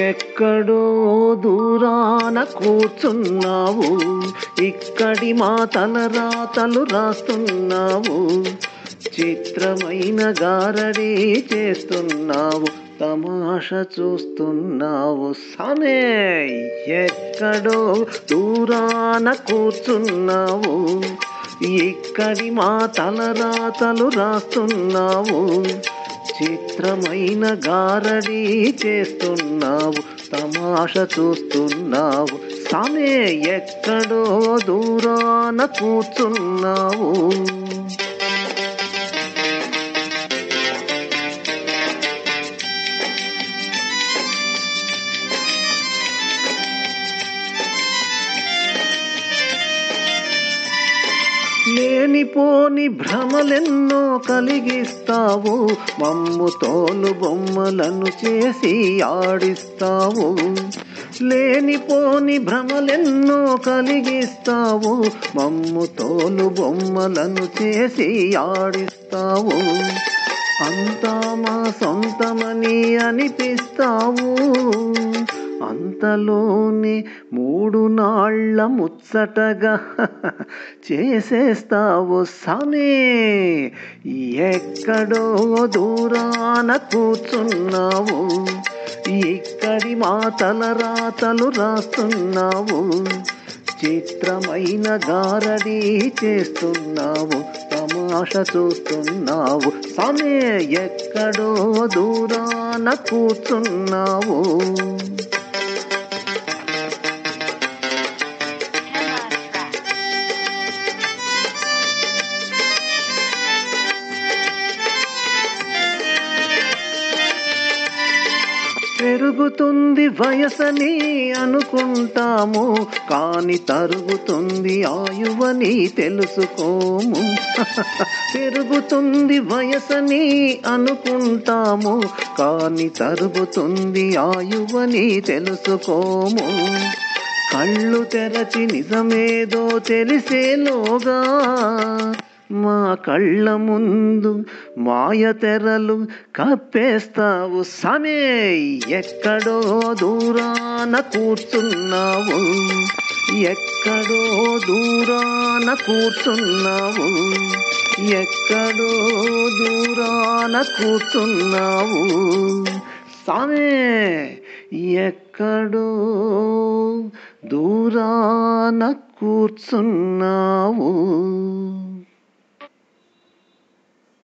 ఎక్కడో దూరాన కూర్చున్నావు, ఇక్కడి మా తలరాతలు రాస్తున్నావు. చిత్రమైన గారడీ చేస్తున్నావు, తమాష చూస్తున్నావు. సమే ఎక్కడో దూరాన కూర్చున్నావు, ఇక్కడి మా తలరాతలు రాస్తున్నావు. చిత్రమైన గారడీ చేస్తున్నావు, తమాష చూస్తున్నావు. సమే ఎక్కడో దూరాన కూర్చున్నావు. లేనిపోని భ్రమలెన్నో కలిగిస్తావు, మమ్ము తోలు బొమ్మలను చేసి ఆడిస్తావు. లేనిపోని భ్రమలెన్నో కలిగిస్తావు, మమ్ము తోలు బొమ్మలను చేసి ఆడిస్తావు. అంతా మా సొంతమని అనిపిస్తావు, అంతలోనే 3 నాళ్ళ ముచ్చటగా చేసేస్తావు. సమే ఎక్కడో దూరాన కూర్చున్నావు, ఇక్కడి మా తలరాతలు రాస్తున్నావు. చిత్రమైన గారడీ చేస్తున్నావు, తమాష చూస్తున్నావు. సమే ఎక్కడో దూరాన కూర్చున్నావు. పెరుగుతుంది వయసని అనుకుంటాము, కాని తరుగుతుంది ఆయువని తెలుసుకోము. పెరుగుతుంది వయసని అనుకుంటాము, కాని తరుగుతుంది ఆయువని తెలుసుకోము. కళ్ళు తెరచి నిజమేదో తెలిసేలోగా మా కళ్ళ ముందు మాయ తెరలు కప్పేస్తావు. సమే ఎక్కడో దూరాన కూర్చున్నావు, ఎక్కడో దూరాన కూర్చున్నావు, ఎక్కడో దూరాన కూర్చున్నావు. సమే ఎక్కడో దూరాన కూర్చున్నావు.